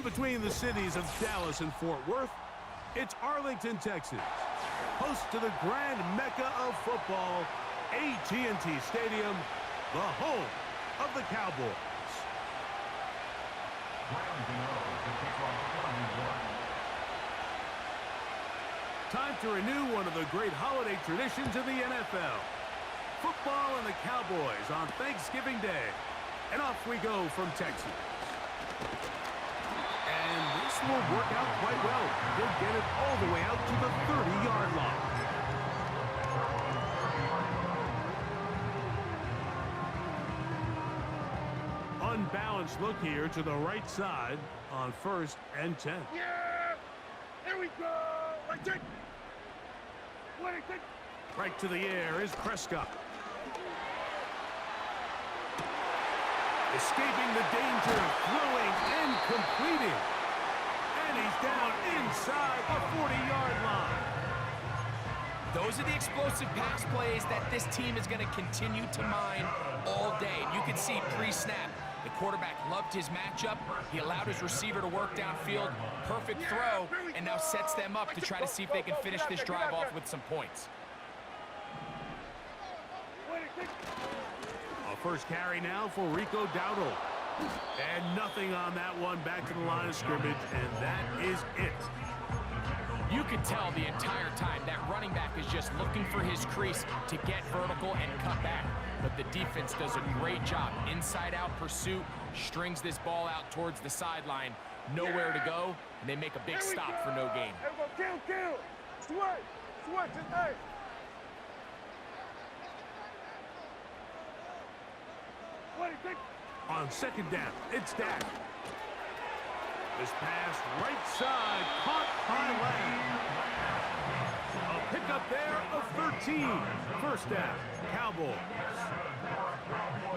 In between the cities of Dallas and Fort Worth, it's Arlington, Texas, host to the grand mecca of football, AT&T Stadium, the home of the Cowboys. Time to renew one of the great holiday traditions of the NFL. Football and the Cowboys on Thanksgiving Day. And off we go from Texas. And this will work out quite well. He'll get it all the way out to the 30-yard line. Unbalanced look here to the right side on 1st and 10. Yeah! Here we go! Right to the air is Prescott. Escaping the danger, throwing and completing. And he's down inside the 40-yard line. Those are the explosive pass plays that this team is going to continue to mine all day. You can see pre-snap, the quarterback loved his matchup. He allowed his receiver to work downfield. Perfect throw, and now sets them up to try to see if they can finish this drive off with some points. A first carry now for Rico Dowdle. And nothing on that one, back to the line of scrimmage, and that is it. You could tell the entire time that running back is just looking for his crease to get vertical and cut back. But the defense does a great job. Inside-out pursuit, strings this ball out towards the sideline. Nowhere to go, and they make a big stop for no gain. Kill! Switch, just hey! On 2nd down, it's Dak. This pass right side, caught by Lamb. A pickup there of 13. 1st down, Cowboys.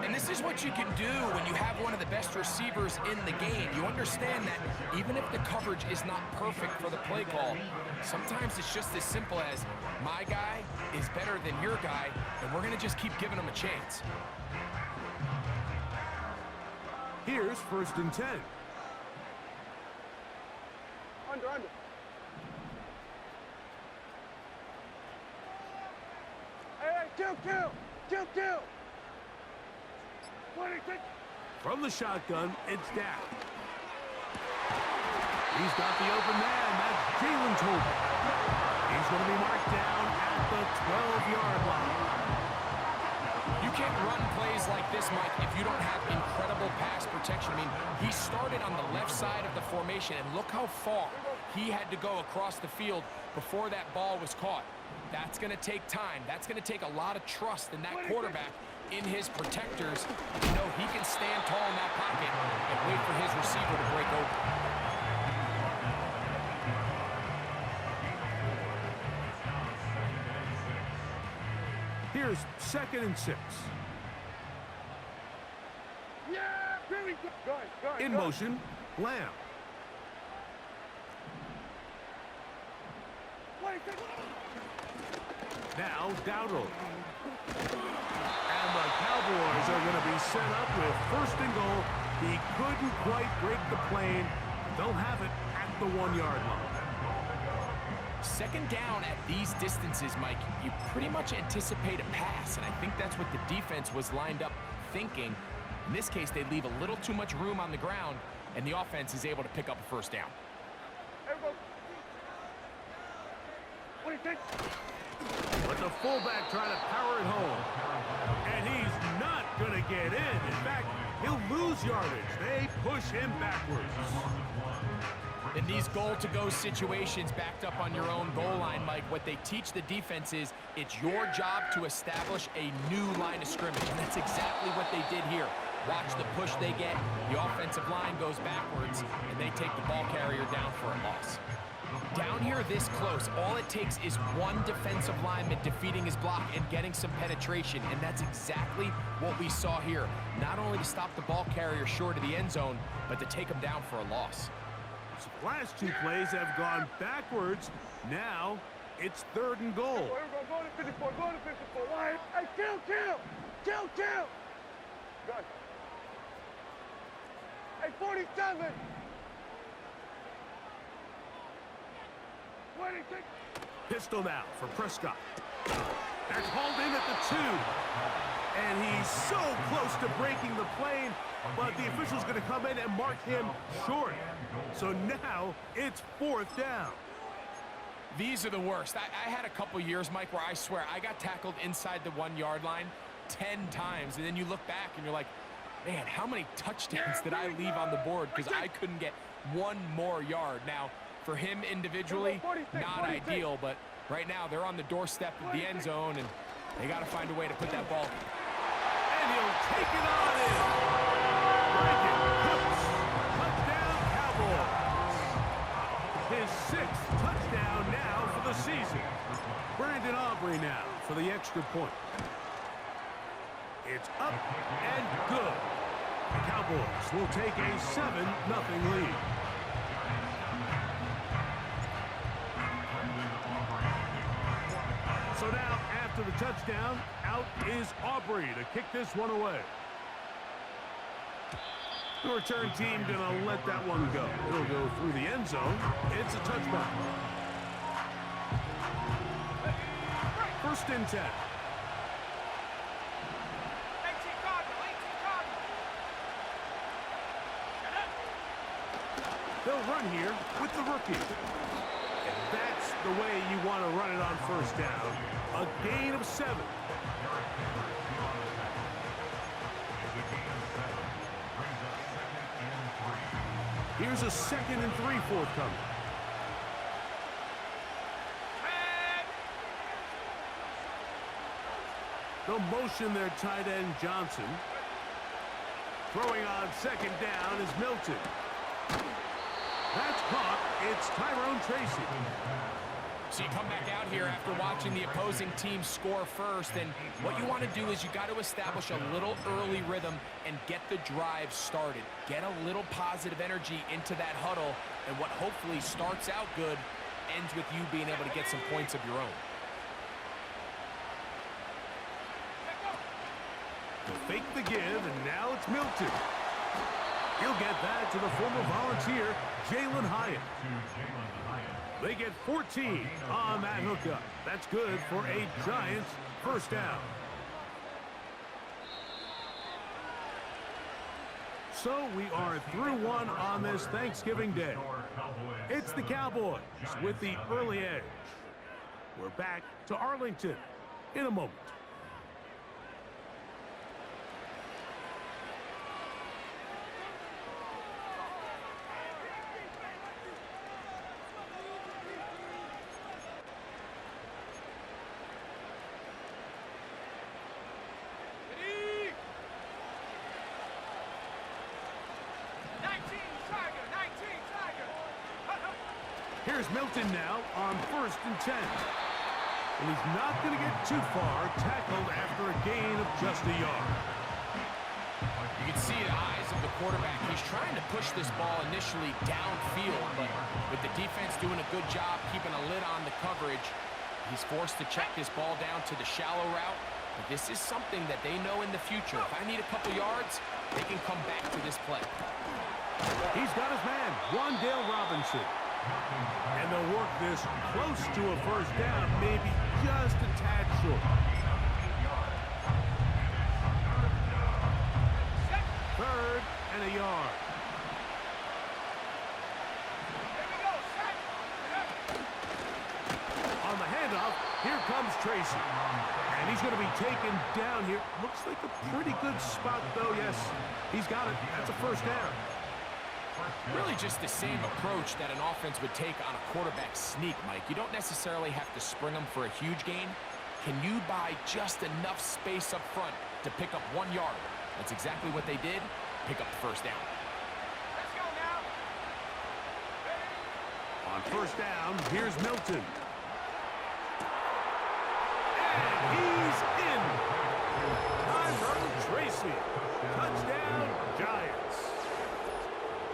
And this is what you can do when you have one of the best receivers in the game. You understand that even if the coverage is not perfect for the play call, sometimes it's just as simple as my guy is better than your guy, and we're going to just keep giving him a chance. Here's 1st and 10. Under. Hey, kill! From the shotgun, it's Dak. He's got the open man. That's Jalen Tolbert. He's going to be marked down at the 12-yard line. You can't run plays like this, Mike, if you don't have incredible pass protection. I mean, he started on the left side of the formation, and look how far he had to go across the field before that ball was caught. That's going to take time. That's going to take a lot of trust in that quarterback in his protectors to know he can stand tall in that pocket and wait for his receiver to break open. Here's 2nd and 6. Yeah, here we go. In motion, Lamb. Now Dowdle. And the Cowboys are going to be set up with 1st and goal. He couldn't quite break the plane. They'll have it at the 1-yard line. 2nd down at these distances, Mike, you pretty much anticipate a pass, and I think that's what the defense was lined up thinking. In this case, they leave a little too much room on the ground, and the offense is able to pick up a 1st down. But the fullback trying to power it home. And he's not going to get in. In fact, he'll lose yardage. They push him backwards. In these goal-to-go situations backed up on your own goal line, Mike, what they teach the defense is it's your job to establish a new line of scrimmage. And that's exactly what they did here. Watch the push they get. The offensive line goes backwards, and they take the ball carrier down for a loss. Down here this close, all it takes is one defensive lineman defeating his block and getting some penetration, and that's exactly what we saw here. Not only to stop the ball carrier short of the end zone, but to take him down for a loss. So the last 2 plays have gone backwards. Now it's 3rd and goal. Go to 54. Hey, kill! Good. Hey, 47! Buddy, take... Pistol now for Prescott. That's hauled in at the 2. And he's so close to breaking the plane, but the official's going to come in and mark him short. So now it's 4th down. These are the worst. I had a couple years, Mike, where I swear I got tackled inside the 1-yard line 10 times. And then you look back and you're like, man, how many touchdowns did I leave on the board because I couldn't get one more yard? Now, for him individually, not ideal, but right now they're on the doorstep of the end zone, and they got to find a way to put that ball. And he'll take it on in. Brandon Cooks, touchdown Cowboys. His 6th touchdown now for the season. Brandon Aubrey now for the extra point. It's up and good. The Cowboys will take a 7-0 lead. So now, after the touchdown, out is Aubrey to kick this one away. The return team going to let that one go. It'll go through the end zone. It's a touchback. 1st and 10. They'll run here with the rookie. And that's the way you want to run it on 1st down. A gain of 7. Here's a 2nd and 3 forthcoming. They'll motion their tight end Johnson. Throwing on 2nd down is Milton. That's caught. It's Tyrone Tracy. So you come back out here after watching the opposing team score first, and what you want to do is you got to establish a little early rhythm and get the drive started. Get a little positive energy into that huddle, and what hopefully starts out good ends with you being able to get some points of your own. They'll fake the give, and now it's Milton. He'll get that to the former Volunteer, Jalen Hyatt. They get 14 on that hookup. That's good for a Giants 1st down. So we are through one on this Thanksgiving Day. It's the Cowboys with the early edge. We're back to Arlington in a moment. Here's Milton now on 1st and 10. And he's not going to get too far, tackled after a gain of just a yard. You can see the eyes of the quarterback. He's trying to push this ball initially downfield, but with the defense doing a good job keeping a lid on the coverage, he's forced to check this ball down to the shallow route. But this is something that they know in the future. If I need a couple yards, they can come back to this play. He's got his man, Wandale Robinson. And they'll work this close to a 1st down, maybe just a tad short. 3rd and a yard. On the handoff, here comes Tracy. And he's going to be taken down here. Looks like a pretty good spot, though. Yes, he's got it. That's a 1st down. Really just the same approach that an offense would take on a quarterback sneak, Mike. You don't necessarily have to spring them for a huge gain. Can you buy just enough space up front to pick up 1 yard? That's exactly what they did. Pick up the 1st down. Let's go now. On 1st down, here's Milton. And he's in. Tyrone Tracy. Touchdown, Giants.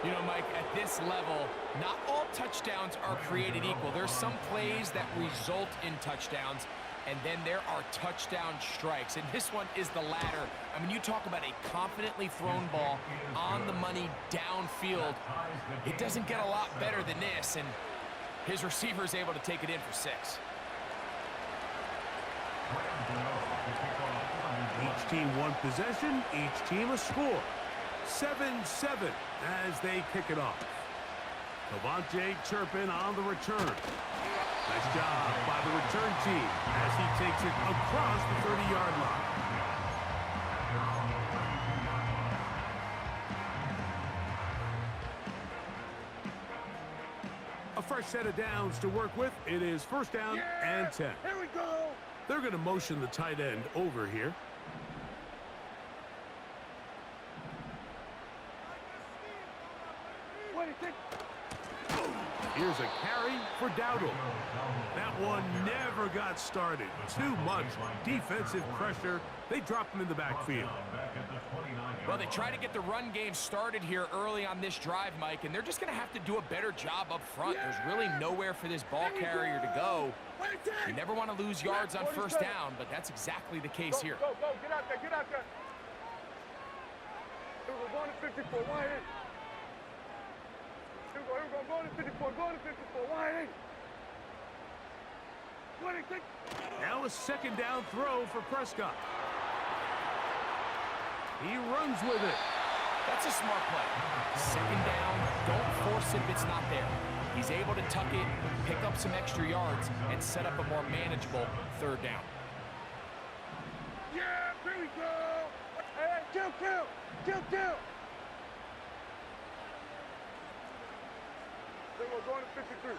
You know, Mike, at this level, not all touchdowns are created equal. There's some plays that result in touchdowns, and then there are touchdown strikes. And this one is the latter. I mean, you talk about a confidently thrown ball on the money downfield. It doesn't get a lot better than this. And His receiver is able to take it in for 6. Each team one possession, each team a score. 7-7 as they kick it off. Cavante Turpin on the return. Nice job by the return team as he takes it across the 30-yard line. A fresh set of downs to work with. It is first down and 10. Here we go. They're going to motion the tight end over here. Here's a carry for Dowdle. That one never got started. Too much defensive pressure. They dropped him in the backfield. Well, they try to get the run game started here early on this drive, Mike, and they're just going to have to do a better job up front. There's really nowhere for this ball carrier to go. You never want to lose yards on first down, but that's exactly the case here. Go, get out there, get out there. We're going to 54, wide in. Here we go, going to 54, wide in. Now a second down throw for Prescott. He runs with it. That's a smart play. Second down, don't force it if it's not there. He's able to tuck it, pick up some extra yards, and set up a more manageable third down. Yeah, here we go. Hey, kill. Then we're going to 53.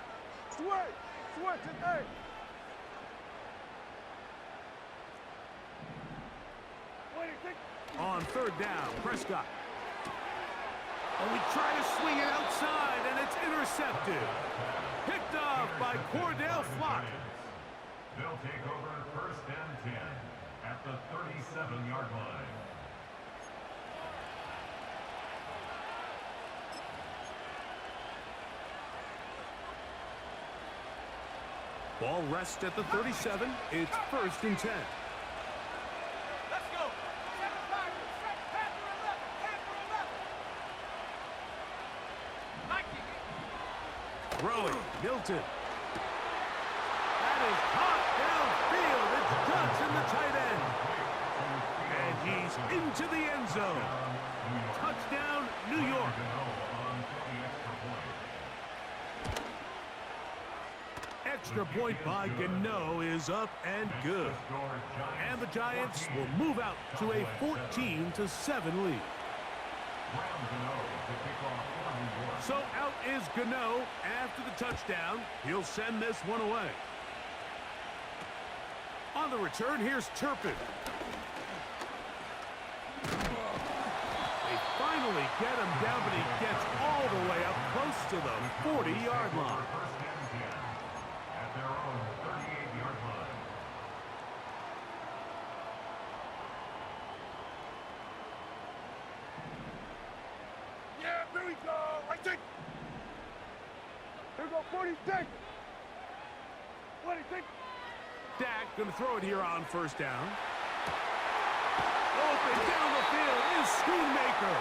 Switch, hey. On third down, Prescott. And we try to swing it outside, and it's intercepted. Picked off by Cordell Flock. They'll take over first and 10 at the 37-yard line. Ball rests at the 37. It's first and 10. Let's go. Throwing, Milton. That is caught downfield. It's Johnson, the tight end. And he's into the end zone. Touchdown, New York. Extra point by Gano is up and good. And the Giants will move out to a 14-7 lead. So out is Gano after the touchdown. He'll send this one away. On the return, here's Turpin. They finally get him down, but he gets all the way up close to the 40-yard line. At their own 38-yard line. Yeah, here we go. I think. Here we go, 46. 26. Dak going to throw it here on first down. Open down the field is Schoonmaker.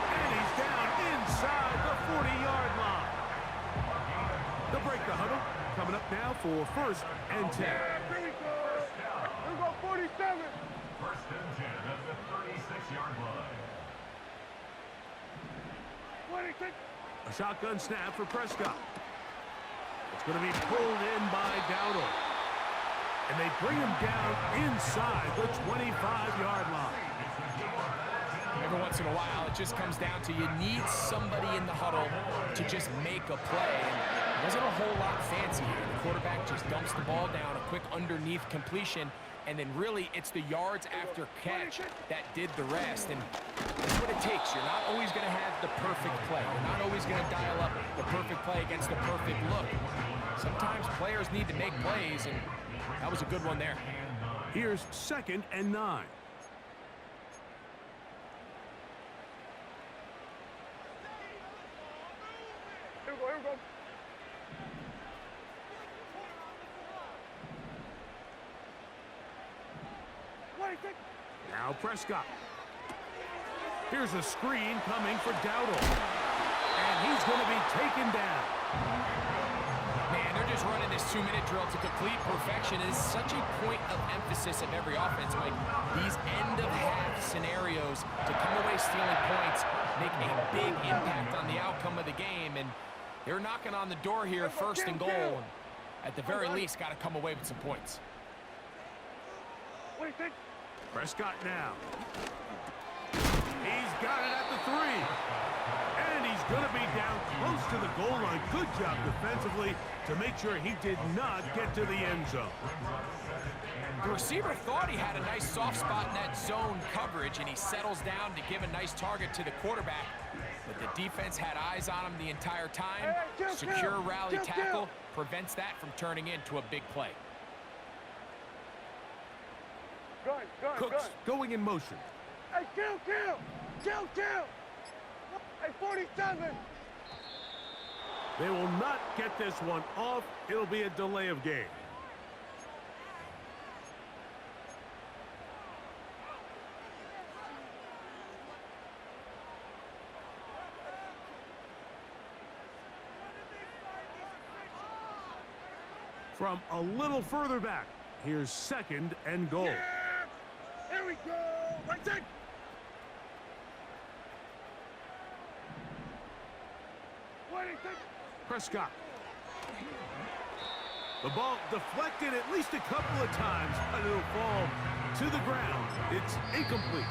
And he's down inside the 40-yard line. They'll break the huddle. Coming up now for first and 10. Yeah, here we go. Here we go, 47. First and 10 at the 36-yard line. 26. A shotgun snap for Prescott. It's going to be pulled in by Dowdle. And they bring him down inside the 25-yard line. Every once in a while, it just comes down to you need somebody in the huddle to just make a play. And it wasn't a whole lot fancy here. The quarterback just dumps the ball down, a quick underneath completion, and then really it's the yards after catch that did the rest. And that's what it takes. You're not always going to have the perfect play. You're not always going to dial up the perfect play against the perfect look. Sometimes players need to make plays, and that was a good one there. Here's second and 9. Here we go. Now Prescott. Here's a screen coming for Dowdle. And he's going to be taken down. they're just running this 2-minute drill to complete perfection. It is such a point of emphasis of every offense, Mike. These end-of-half scenarios to come away stealing points make a big impact on the outcome of the game, and they're knocking on the door here, first and goal. And at the very least, got to come away with some points. What do you think? Prescott now. He's got it at the 3. And he's going to be down close to the goal line. Good job defensively to make sure he did not get to the end zone. The receiver thought he had a nice soft spot in that zone coverage, and he settles down to give a nice target to the quarterback. But the defense had eyes on him the entire time. Secure rally tackle prevents that from turning into a big play. Cooks going in motion. Hey, kill! Hey, 47! They will not get this one off. It'll be a delay of game. From a little further back, here's second and goal. Yeah! Here we go! Right side! What do you think? Prescott. The ball deflected at least a couple of times, but it'll fall to the ground. It's incomplete.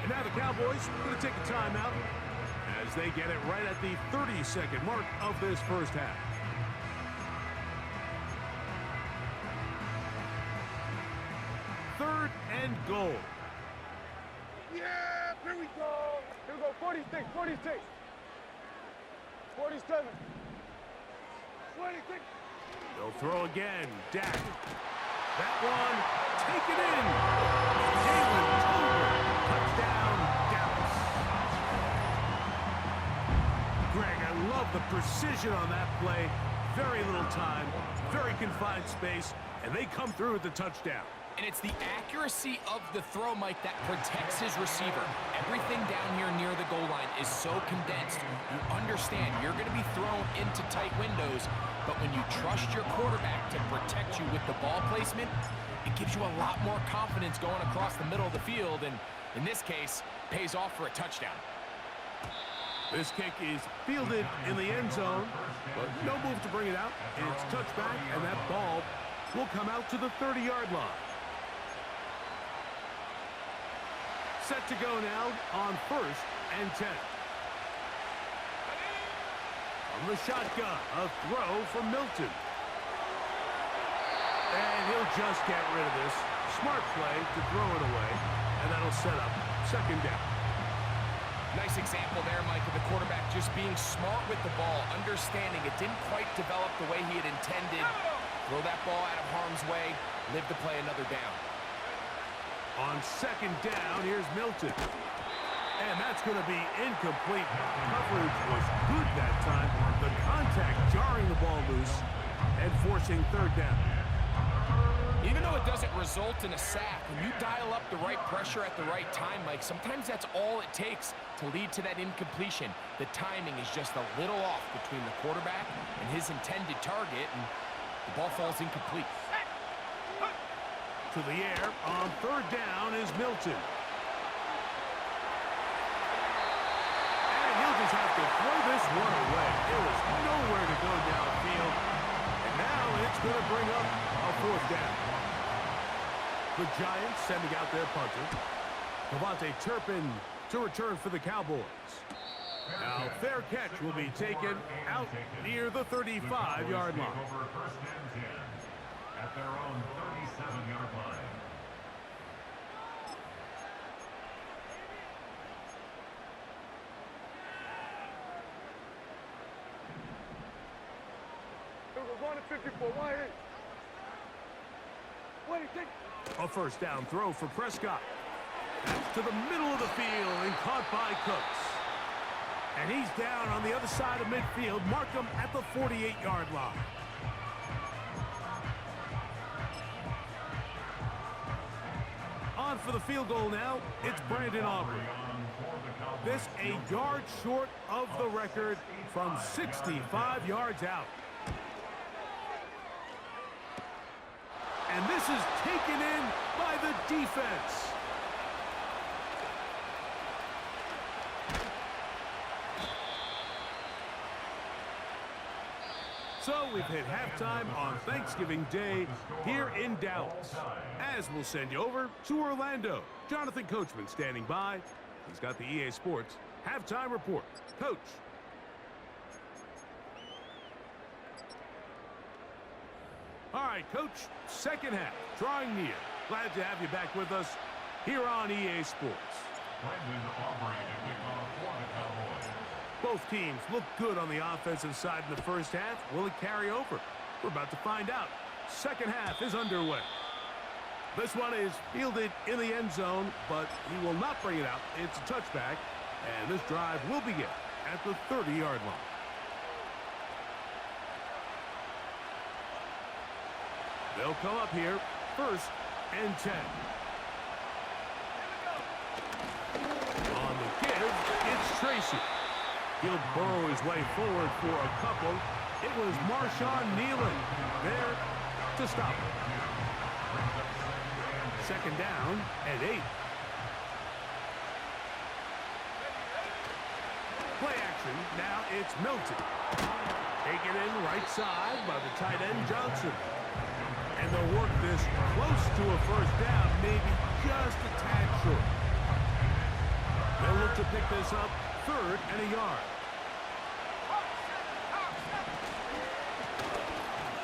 And now the Cowboys are going to take a timeout as they get it right at the 30-second mark of this first half. Third and goal. Yeah! Here we go! 46, 47. 26. They'll throw again. Dak. That one taken in. Jalen Tolbert. Touchdown, Dallas. Greg, I love the precision on that play. Very little time, very confined space, and they come through with the touchdown. And it's the accuracy of the throw, Mike, that protects his receiver. Everything down here near the goal line is so condensed. You understand you're going to be thrown into tight windows, but when you trust your quarterback to protect you with the ball placement, it gives you a lot more confidence going across the middle of the field, and in this case, pays off for a touchdown. This kick is fielded in the end zone, but no move to bring it out. It's touchback, and that ball will come out to the 30-yard line. Set to go now on first and 10. From the shotgun, a throw from Milton. And he'll just get rid of this. Smart play to throw it away, and that'll set up second down. Nice example there, Mike, of the quarterback just being smart with the ball, understanding it didn't quite develop the way he had intended. Throw that ball out of harm's way, live to play another down. On second down, here's Milton. And that's going to be incomplete. Coverage was good that time. The contact jarring the ball loose and forcing third down. Even though it doesn't result in a sack, when you dial up the right pressure at the right time, Mike, sometimes that's all it takes to lead to that incompletion. The timing is just a little off between the quarterback and his intended target, and the ball falls incomplete. To the air on third down is Milton. And he'll just have to throw this one away. There was nowhere to go downfield. And now it's going to bring up a fourth down. The Giants sending out their punter. Devontae Turpin to return for the Cowboys. Now, fair catch will be taken out near the 35-yard line. First and 10 at their own 37-yard line. We're going to 54. Why? What do you think? A first down throw for Prescott. That's to the middle of the field and caught by Cooks. And he's down on the other side of midfield. Mark him at the 48-yard line. On for the field goal now, it's Brandon Aubrey. This a yard short of the record from 65 yards out. And this is taken in by the defense. So we've hit halftime on Thanksgiving Day here in Dallas. As we'll send you over to Orlando. Jonathan Coachman standing by. He's got the EA Sports halftime report. Coach. All right, Coach, second half, drawing near. Glad to have you back with us here on EA Sports. Brendan Aubrey to kick off for the Cowboys. Both teams look good on the offensive side in the first half. Will it carry over? We're about to find out. Second half is underway. This one is fielded in the end zone, but he will not bring it out. It's a touchback, and this drive will begin at the 30-yard line. They'll come up here, 1st and 10. On the give, it's Tracy. He'll burrow his way forward for a couple. It was Marshawn Nealon there to stop him. Second down and 8. Play action. Now it's Milton. Taken in right side by the tight end Johnson. And they'll work this close to a first down, maybe just a tad short. They'll look to pick this up 3rd and a yard.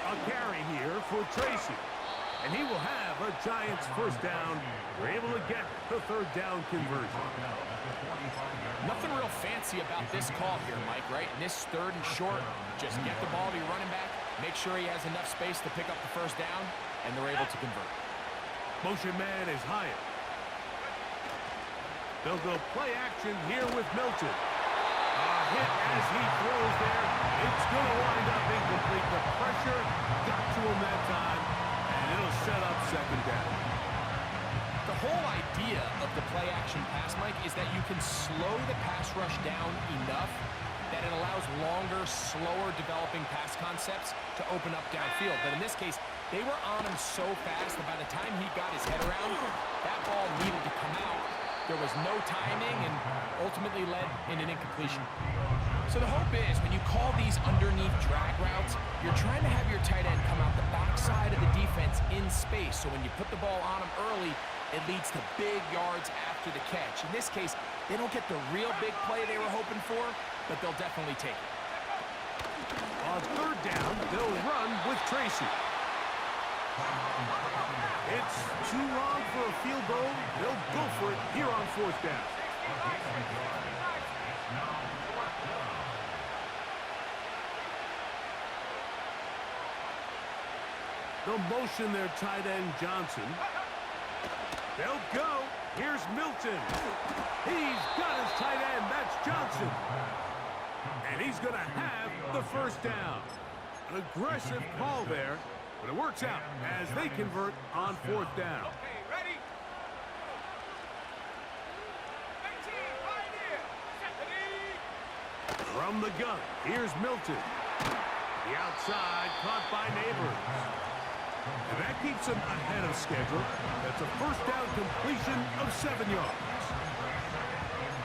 A carry here for Tracy. And he will have a Giants first down. We're able to get the 3rd down conversion. Nothing real fancy about this call here, Mike, right? In this 3rd and short, just get the ball to your running back, make sure he has enough space to pick up the first down, and they're able to convert. Motion man is Hyatt. They'll go play action here with Milton. A hit as he throws there. It's going to wind up incomplete. The pressure got to him that time, and it'll set up second down. The whole idea of the play action pass, Mike, is that you can slow the pass rush down enough that it allows longer, slower developing pass concepts to open up downfield. But in this case, they were on him so fast that by the time he got his head around, that ball needed to come out. There was no timing and ultimately led in an incompletion. So the hope is when you call these underneath drag routes, you're trying to have your tight end come out the backside of the defense in space. So when you put the ball on him early, it leads to big yards after the catch. In this case, they don't get the real big play they were hoping for, but they'll definitely take it. On 3rd down, they'll run with Tracy. It's too long for a field goal. They'll go for it here on 4th down. They'll motion their tight end Johnson. They'll go. Here's Milton. He's got his tight end. That's Johnson. And he's going to have the first down. An aggressive call there, but it works out as they convert on 4th down. Okay, ready? 18, right here. From the gun, here's Milton. The outside caught by Neighbors. And that keeps him ahead of schedule. That's a first down completion of 7 yards.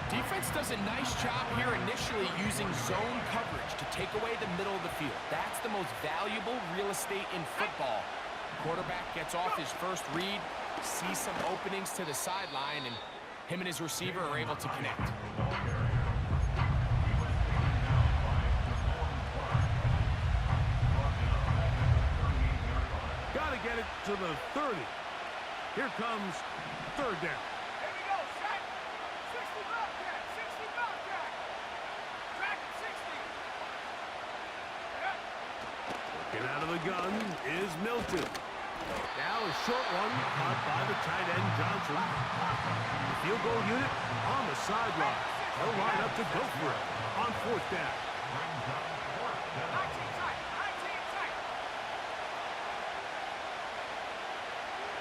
Defense does a nice job here initially using zone coverage to take away the middle of the field. That's the most valuable real estate in football. Quarterback gets off his first read, sees some openings to the sideline, and him and his receiver are able to connect. Got to get it to the 30. Here comes 3rd down. Here we go, set. 60 Bobcat, 60 Bobcat. Track 60. Yep. Working out of the gun is Milton. Now a short one caught by the tight end Johnson. The field goal unit on the sideline. They'll line up to go for it on 4th down. 19 tight, 19 tight.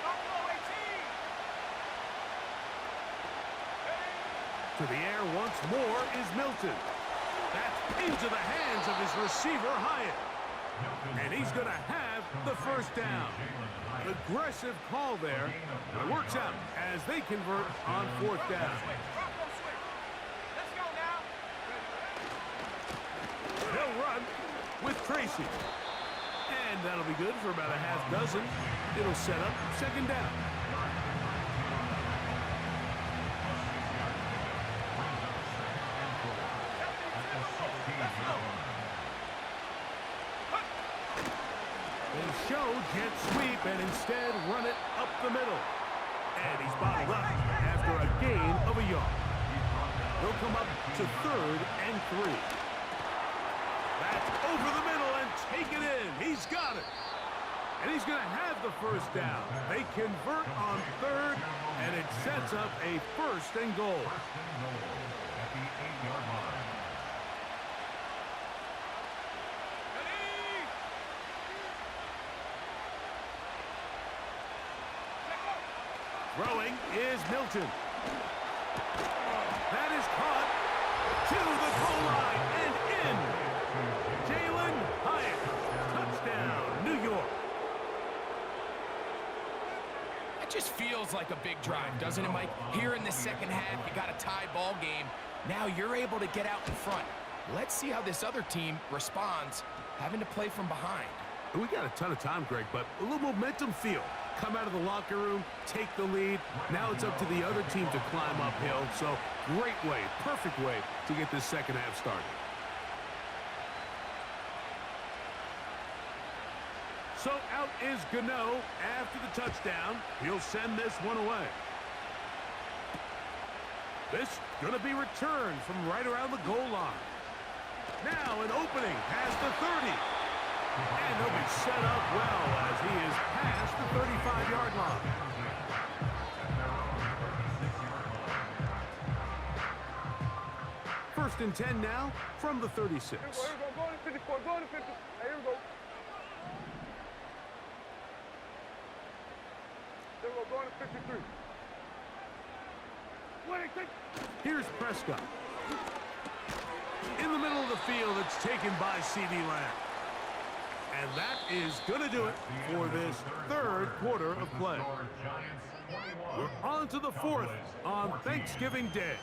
Buffalo 18. To the air once more is Milton. That's into the hands of his receiver, Hyatt. And he's going to have the first down. An aggressive call there. It works out as they convert on fourth down. Let's go now. They'll run with Tracy. And that'll be good for about a half dozen. It'll set up second down. They show jet sweep and instead run it up the middle. And he's bottled up after a gain of a yard. He'll come up to 3rd and 3. That's over the middle and take it in. He's got it. And he's going to have the first down. They convert on 3rd, and it sets up a 1st and goal. At the 8-yard line. Throwing is Milton. That is caught to the goal line and in. Jalen Hyatt. Touchdown, New York. It just feels like a big drive, doesn't it, Mike? Here in the second half, you got a tie ball game. Now you're able to get out in front. Let's see how this other team responds, having to play from behind. We got a ton of time, Greg, but a little momentum feel. Come out of the locker room, take the lead. Now it's up to the other team to climb uphill. So great way, perfect way to get this second half started. So out is Gano after the touchdown. He'll send this one away. This going to be returned from right around the goal line. Now an opening past the 30. And he'll be set up well as he is past the 35-yard line. First and 10 now from the 36. Here we go. Go to 54. Go to 50. Hey, here we go. Here we go. Going to 53. Here's Prescott. In the middle of the field, it's taken by C.D. Lamb. And that is going to do it for this 3rd quarter of play. We're on to the 4th on Thanksgiving Day.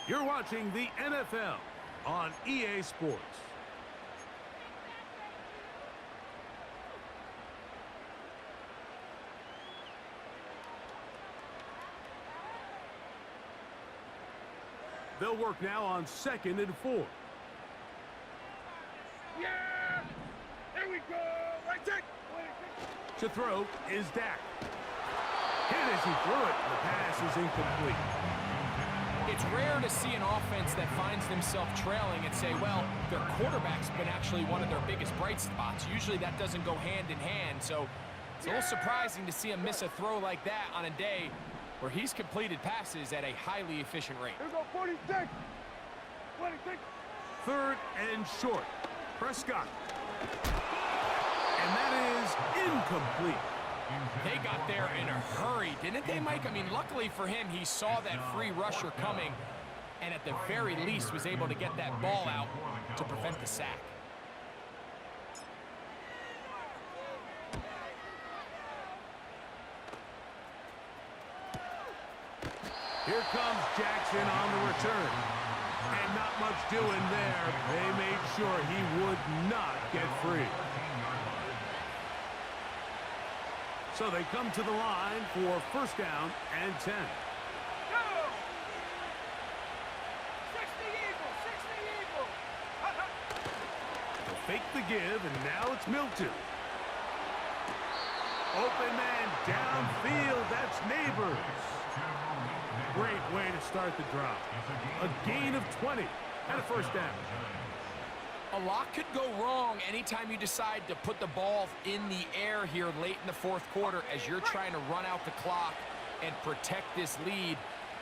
You're watching the NFL on EA Sports. They'll work now on 2nd and 4. Yeah! Here we go! Right check! To throw is Dak. Hit as he threw it. The pass is incomplete. It's rare to see an offense that finds themselves trailing and say, well, their quarterback's been actually one of their biggest bright spots. Usually that doesn't go hand in hand, so it's a little surprising to see him miss a throw like that on a day where he's completed passes at a highly efficient rate. Here we go, 46! 46! 3rd and short. Prescott. And that is incomplete. They got there in a hurry, didn't they, Mike? I mean, luckily for him, he saw that free rusher coming and at the very least was able to get that ball out to prevent the sack. Here comes Jackson on the return. And not much doing there. They made sure he would not get free. So they come to the line for 1st down and 10. Go! 60 Eagles! 60 Eagles! They'll fake the give, and now it's Milton. Open man downfield. That's Neighbors. Great way to start the drop. A gain of 20 and a 1st down. A lot could go wrong anytime you decide to put the ball in the air here late in the 4th quarter as you're trying to run out the clock and protect this lead.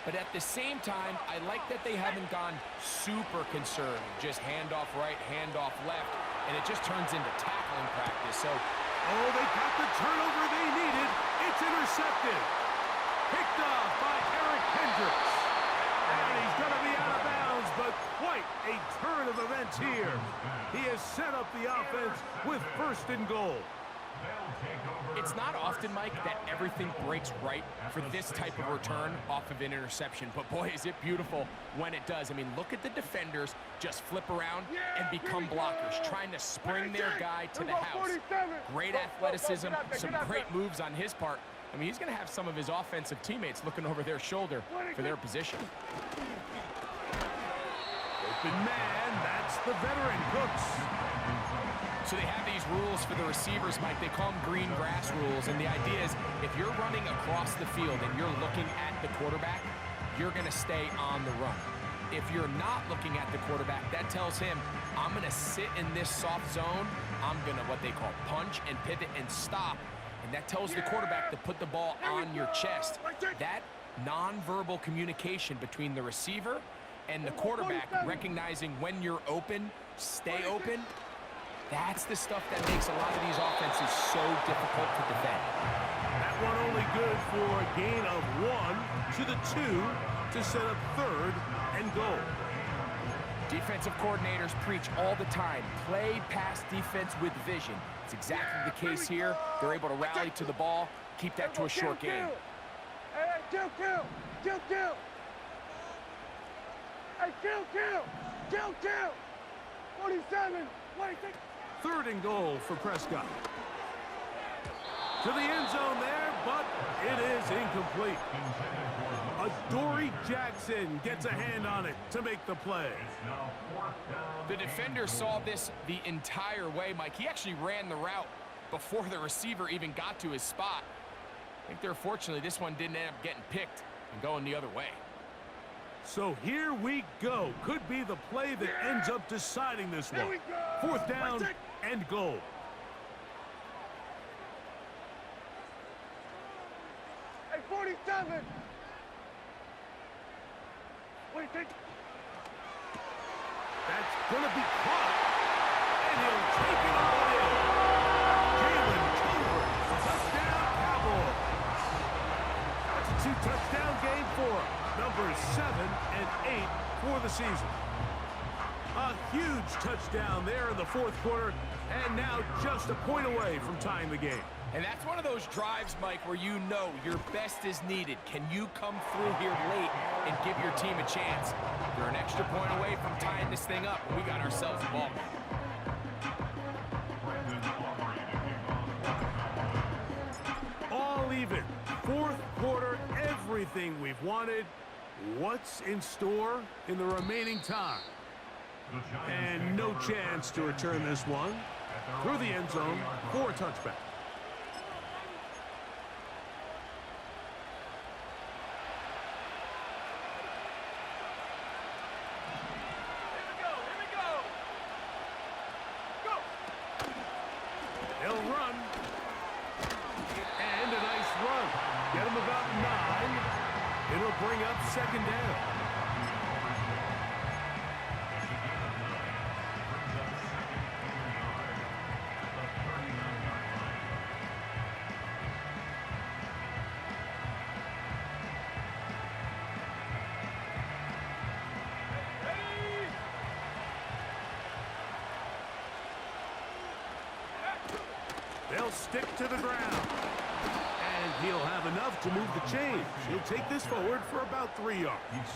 But at the same time, I like that they haven't gone super conservative. Just handoff right, handoff left, and it just turns into tackling practice. So, oh, they got the turnover they needed. It's intercepted. Picked off by Eric Hendricks. And he's going to be out of bounds, but quite a turn of events here. He has set up the offense with 1st and goal. It's not often, Mike, that everything breaks right for this type of return off of an interception. But, boy, is it beautiful when it does. I mean, look at the defenders just flip around and become blockers, trying to spring their guy to the house. Great athleticism, some great moves on his part. I mean, he's going to have some of his offensive teammates looking over their shoulder for their position. Open man, that's the veteran, Cooks. So they have these rules for the receivers, Mike. They call them green grass rules. And the idea is if you're running across the field and you're looking at the quarterback, you're going to stay on the run. If you're not looking at the quarterback, that tells him, I'm going to sit in this soft zone. I'm going to what they call punch and pivot and stop. And that tells the quarterback to put the ball on your chest. That nonverbal communication between the receiver and the quarterback, recognizing when you're open, stay open, that's the stuff that makes a lot of these offenses so difficult to defend. That one only good for a gain of 1 to the 2 to set up 3rd and goal. Defensive coordinators preach all the time, play pass defense with vision. It's exactly the case here. They're able to rally to the ball, keep that to a short game. Hey, kill. Hey, kill. 47. Wait, 3rd and goal for Prescott. To the end zone there, but it is incomplete. Adoree Jackson gets a hand on it to make the play. The defender saw this the entire way, Mike. He actually ran the route before the receiver even got to his spot. I think they're fortunately this one didn't end up getting picked and going the other way. So here we go. Could be the play that ends up deciding this one. 4th down and goal. Hey, 47. Wait, That's going to be caught. And he'll take it all in. Jalen Tolbert, touchdown Cowboys. That's a 2-touchdown game for numbers 7 and 8 for the season. A huge touchdown there in the 4th quarter, and now just a point away from tying the game. And that's one of those drives, Mike, where you know your best is needed. Can you come through here late and give your team a chance? They're an extra point away from tying this thing up, and we got ourselves a ball game. All even. 4th quarter, everything we've wanted. What's in store in the remaining time? And no chance to return this one through the end zone for a touchback. They'll run. And a nice run. Get him about 9. It'll bring up 2nd down. They'll stick to the ground. And he'll have enough to move the chains. He'll take this forward for about 3 yards.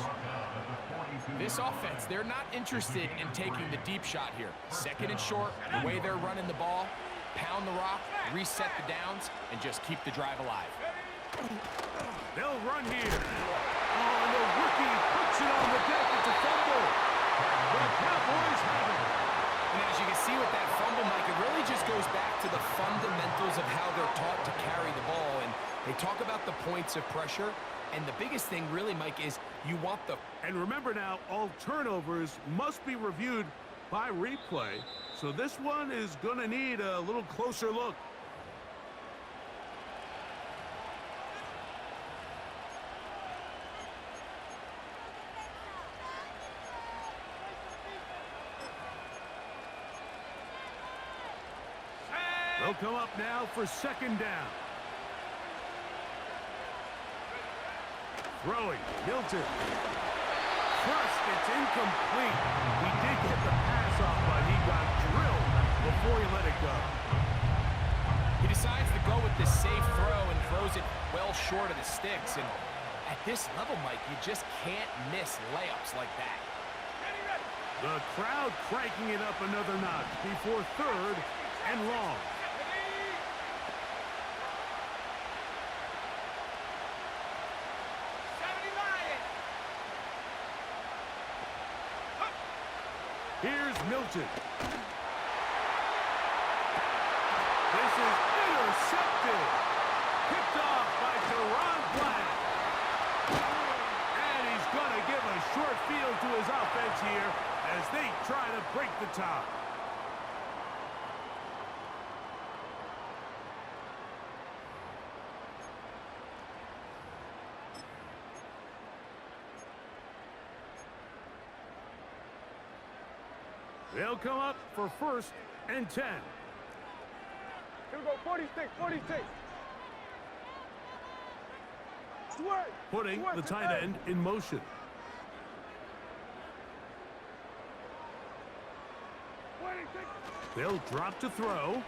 This offense, they're not interested in taking the deep shot here. 2nd and short, the way they're running the ball, pound the rock, reset the downs, and just keep the drive alive. They'll run here. Oh, and the rookie puts it on the deck. It's a fumble. The Cowboys have it. And as you can see with that fumble, Mike, it really just goes back to the fundamentals of how they're taught to carry the ball. And they talk about the points of pressure. And the biggest thing really, Mike, is you want the... And remember now, all turnovers must be reviewed by replay. So this one is going to need a little closer look. They'll come up now for 2nd down. Throwing, Milton. First, it's incomplete. He did get the short of the sticks. And at this level, Mike, you just can't miss layups like that. Ready, ready. The crowd cranking it up another notch before third and long. Ready. 70 Lion. Here's Milton. This is intercepted. Picked off by Deron Black. And he's going to give a short field to his offense here as they try to break the top. They'll come up for 1st and 10. Here we go, 46, 46. Swerve. Putting Swerve the to tight third. end in motion. 26. They'll drop to throw.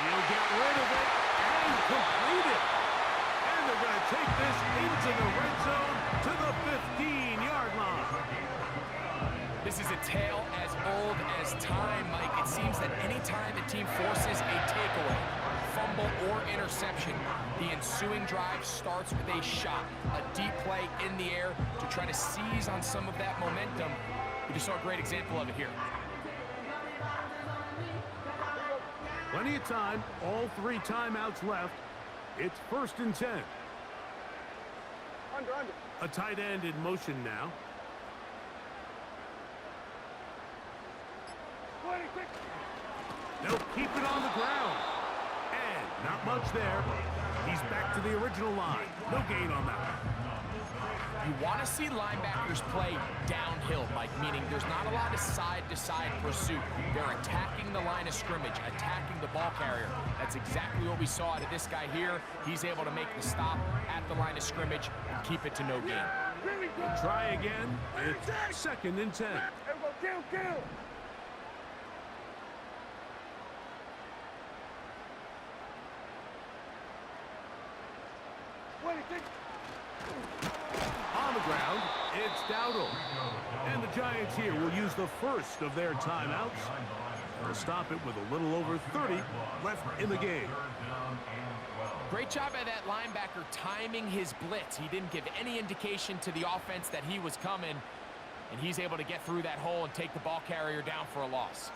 He'll get rid of it and complete it. And they're going to take this into the red zone to the 15-yard line. This is a tale as old as time, Mike. It seems that any time the team forces a takeaway, fumble, or interception, the ensuing drive starts with a shot, a deep play in the air to try to seize on some of that momentum. We just saw a great example of it here. Plenty of time, all 3 timeouts left. It's 1st and 10. Under. A tight end in motion now. 26. They'll keep it on the ground. And not much there. He's back to the original line. No gain on that one. You want to see linebackers play downhill, Mike, meaning there's not a lot of side-to-side pursuit. They're attacking the line of scrimmage, attacking the ball carrier. That's exactly what we saw out of this guy here. He's able to make the stop at the line of scrimmage and keep it to no gain. Here we go. Try again. It's 2nd and 10. Here we go, kill. 26. On the ground, it's Dowdle. And the Giants here will use the first of their timeouts. They'll stop it with a little over 30 left in the game. Great job by that linebacker timing his blitz. He didn't give any indication to the offense that he was coming, and he's able to get through that hole and take the ball carrier down for a loss.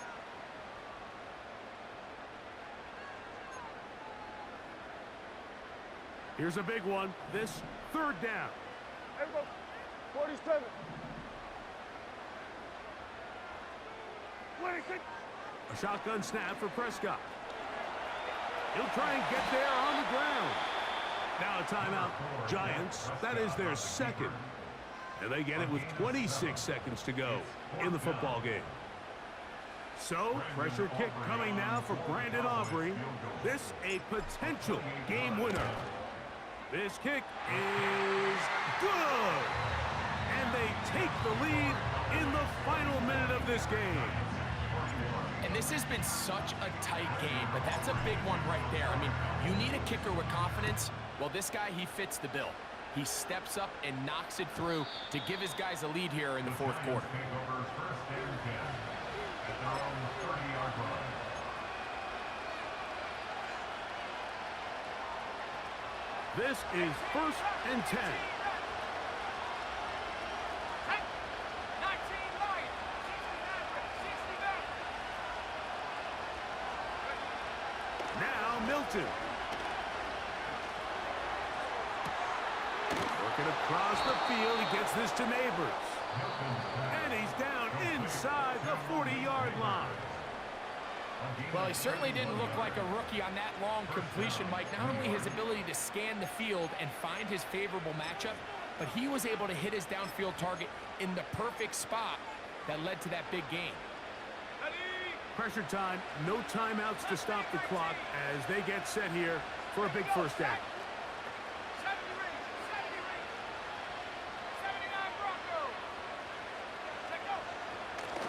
Here's a big one. This 3rd down. Here we go, 47. 26. A shotgun snap for Prescott. He'll try and get there on the ground. Now a timeout. Giants, that is their 2nd. And they get it with 26 seconds to go in the football game. So, pressure kick coming now for Brandon Aubrey. This a potential game winner. This kick is good. And they take the lead in the final minute of this game. And this has been such a tight game, but that's a big one right there. I mean, you need a kicker with confidence. Well, this guy, he fits the bill. He steps up and knocks it through to give his guys a lead here in the 4th quarter. This is 1st and 10. 19 Lion. 69. Now Milton. Working across the field, he gets this to Neighbors. And he's down inside the 40-yard line. Well, he certainly didn't look like a rookie on that long completion, Mike. Not only his ability to scan the field and find his favorable matchup, but he was able to hit his downfield target in the perfect spot that led to that big gain. Pressure time, no timeouts to stop the clock as they get set here for a big 1st down. 70 Rangers. 79 Broncos. Let go.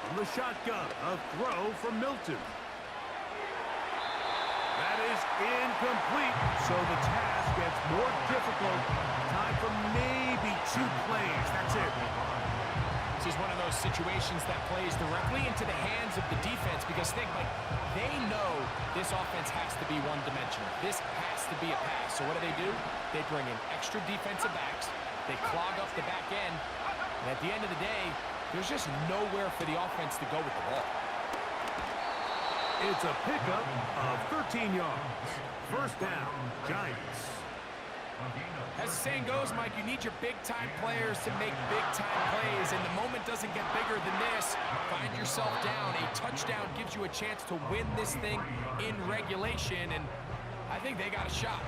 From the shotgun, a throw from Milton. That is incomplete, so the task gets more difficult. Time for maybe 2 plays. That's it. This is one of those situations that plays directly into the hands of the defense because think, like, they know this offense has to be one-dimensional. This has to be a pass. So what do? They bring in extra defensive backs. They clog up the back end. And at the end of the day, there's just nowhere for the offense to go with the ball. It's a pickup of 13 yards. First down, Giants. As the saying goes, Mike, you need your big-time players to make big-time plays, and the moment doesn't get bigger than this. Find yourself down. A touchdown gives you a chance to win this thing in regulation, and I think they got a shot.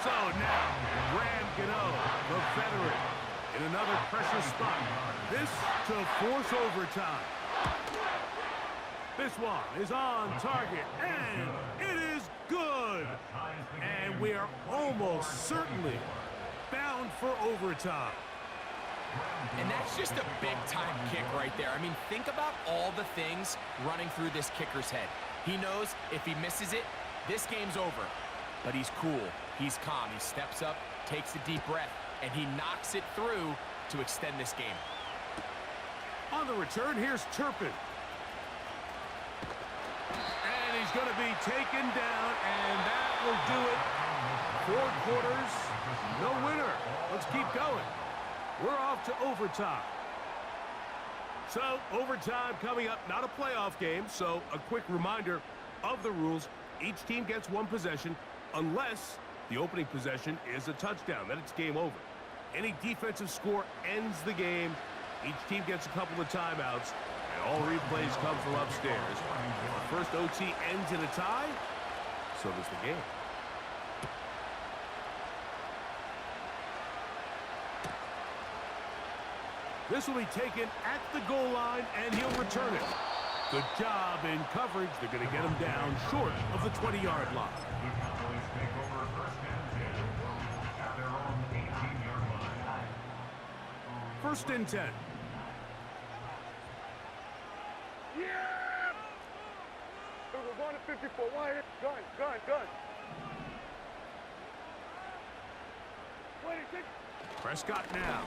So now, Graham Gano, the veteran, in another pressure spot. This to force overtime. This one is on target, and it is good. And we are almost certainly bound for overtime. And that's just a big-time kick right there. I mean, think about all the things running through this kicker's head. He knows if he misses it, this game's over. But he's cool. He's calm. He steps up, takes a deep breath, and he knocks it through to extend this game. On the return, here's Turpin. And he's going to be taken down, and that will do it. 4 quarters, no winner. Let's keep going. We're off to overtime. So, overtime coming up, not a playoff game, so a quick reminder of the rules. Each team gets 1 possession, unless the opening possession is a touchdown. Then it's game over. Any defensive score ends the game. Each team gets a couple of timeouts, and all replays come from upstairs. If the first OT ends in a tie, so does the game. This will be taken at the goal line, and he'll return it. Good job in coverage. They're going to get him down short of the 20-yard line. The Cowboys take over first and 10 at their own 18-yard line. First and 10. Yeah! We're going to 54. Wire. Gun. 26. Prescott now.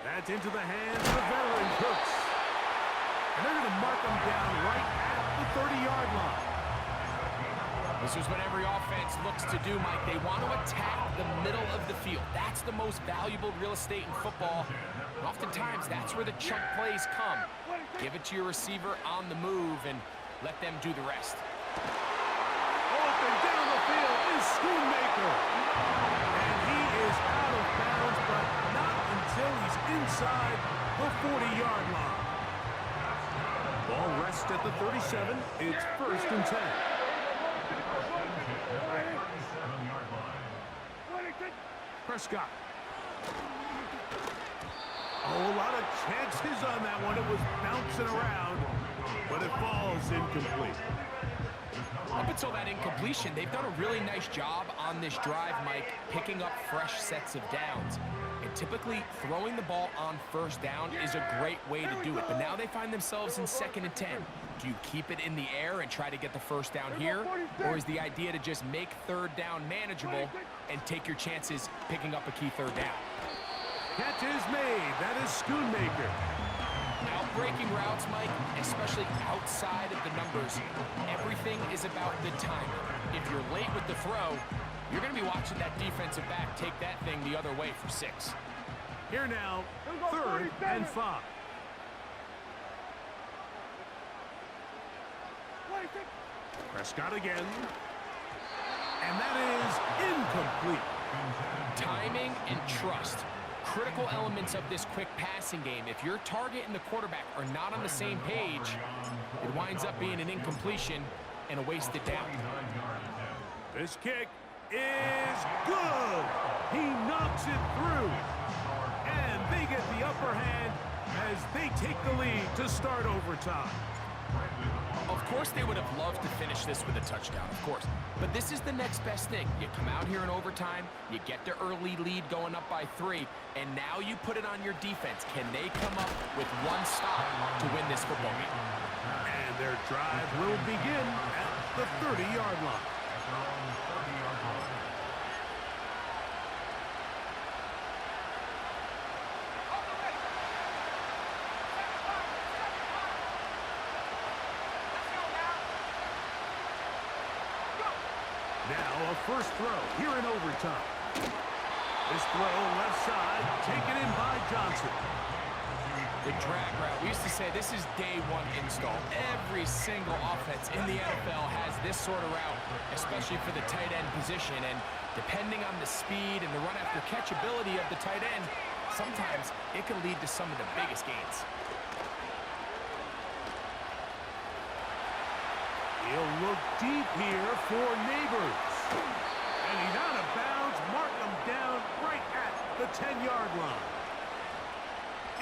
That's into the hands of the veteran Cooks. And they're going to mark him down right at the 30-yard line. This is what every offense looks to do, Mike. They want to attack the middle of the field. That's the most valuable real estate in football. And oftentimes, that's where the chunk plays come. Give it to your receiver on the move and let them do the rest. Open down the field is Schoonmaker. And he is out of bounds, but not until he's inside the 40-yard line. Ball rests at the 37. It's first and 10. Prescott. Oh, a lot of chances on that one. It was bouncing around, but it falls incomplete. Up until that incompletion, they've done a really nice job on this drive, Mike, picking up fresh sets of downs. And typically, throwing the ball on first down is a great way to do it. But now they find themselves in 2nd and 10. Do you keep it in the air and try to get the first down here? Or is the idea to just make 3rd down manageable and take your chances picking up a key 3rd down? Catch is made. That is Schoonmaker. Out-breaking routes, Mike, especially outside of the numbers, everything is about the timing. If you're late with the throw, you're going to be watching that defensive back take that thing the other way for 6. Here now, 3rd and 5. Prescott again. And that is incomplete. Timing and trust. Critical elements of this quick passing game. If your target and the quarterback are not on the same page, it winds up being an incompletion and a wasted down. This kick is good. He knocks it through. And they get the upper hand as they take the lead to start overtime. Of course they would have loved to finish this with a touchdown, of course. But this is the next best thing. You come out here in overtime, you get the early lead going up by 3, and now you put it on your defense. Can they come up with one stop to win this football game? And And their drive will begin at the 30-yard line. At their own 30-yard line. Hold the way. Second power. Let's go now. Go. Now a first throw here in overtime. This throw left side taken in by Johnson. The drag route. We used to say this is day one install. Every single offense in the NFL has this sort of route, especially for the tight end position. And depending on the speed and the run after catch ability of the tight end, sometimes it can lead to some of the biggest gains. He'll look deep here for Neighbors. And he's out of bounds, marking him down right at the 10-yard line.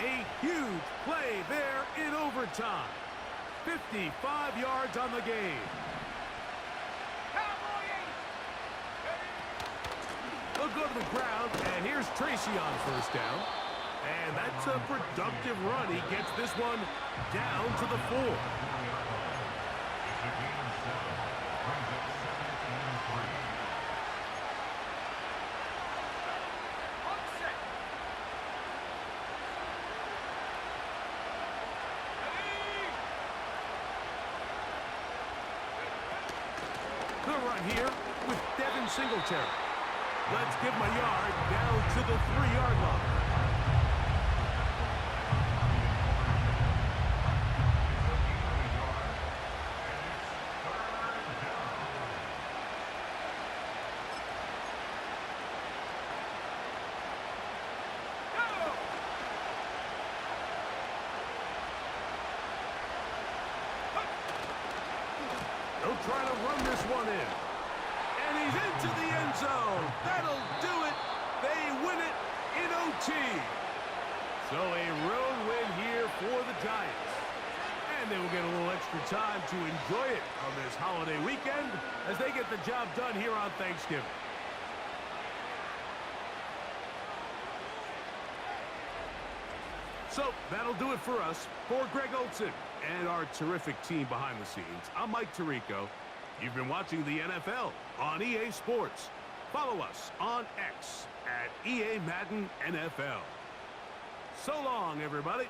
A huge play there in overtime. 55 yards on the game. Cowboys. They'll go to the ground, and here's Tracy on first down. And that's a productive run. He gets this one down to the 4. It's a gain of 7. Brings up 17-3. On set. The run here with Devin Singletary. Let's give him a yard down to the 3-yard line. They'll try to run this one in. And he's into the end zone. That'll do it. They win it in OT. So a road win here for the Giants. And they will get a little extra time to enjoy it on this holiday weekend as they get the job done here on Thanksgiving. So that'll do it for us. For Greg Olson and our terrific team behind the scenes, I'm Mike Tirico. You've been watching the NFL on EA Sports. Follow us on X at EA Madden NFL. So long, everybody.